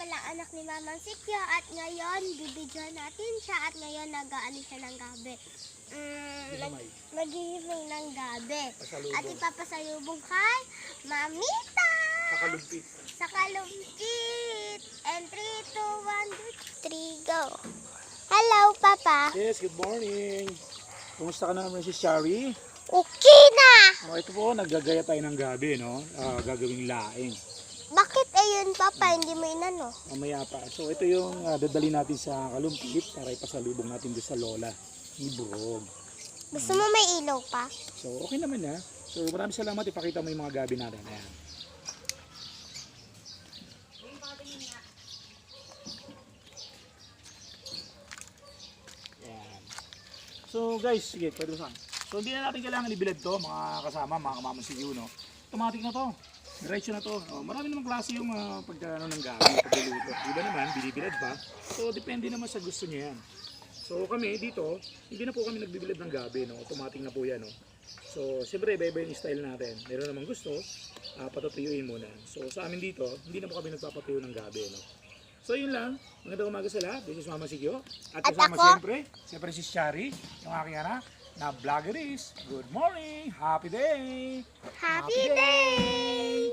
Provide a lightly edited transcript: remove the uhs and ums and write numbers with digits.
pala anak ni Mamang Sikyo at ngayon bibidyohan natin siya at ngayon nag-aano siya ng gabi. Maghihimay ng gabi. At ipapasalubong kay Mamita! Sa kalumpit. Sa kalumpit! And 3, 2, 1, 2, 3, go! Hello, Papa! Yes, good morning. Kumusta ka naman si Shari? Okay na! Oh, ito po, naggagaya tayo ng gabi, no? Gagawing laing. Bakit ayun, Papa? Hindi mo inano? Mamaya pa. So, ito yung dadali natin sa kalumpit para ipasalubong natin doon sa lola. Ibrog. Gusto mo may ilaw pa? So, okay naman na. So, maraming salamat. Ipakita mo yung mga gabi natin. Ayan. Ayan. So, guys, sige, pwede saan. So, hindi na natin kailangan ibilad to, mga kasama, mga kamamansigiw, no? Automatic na to. Diretso na to. Oh, marami namang klase yung pagkano ng gabi, pagluluto. Iba naman, binibilad pa. So, depende naman sa gusto niya yan. So, kami dito, hindi na po kami nagbibilad ng gabi, no? Automatic na po yan, no? So, siyempre, iba-iba yung style natin. Meron namang gusto, patutuyuin muna. So, sa amin dito, hindi na po kami nagpapatuyo ng gabi, no? So, yun lang. Magandang umaga sa lahat. This is Mama Sikyo. At kasama siyempre si Shari, yung aking anak, na vlogger is. Good morning! Happy day! Happy day!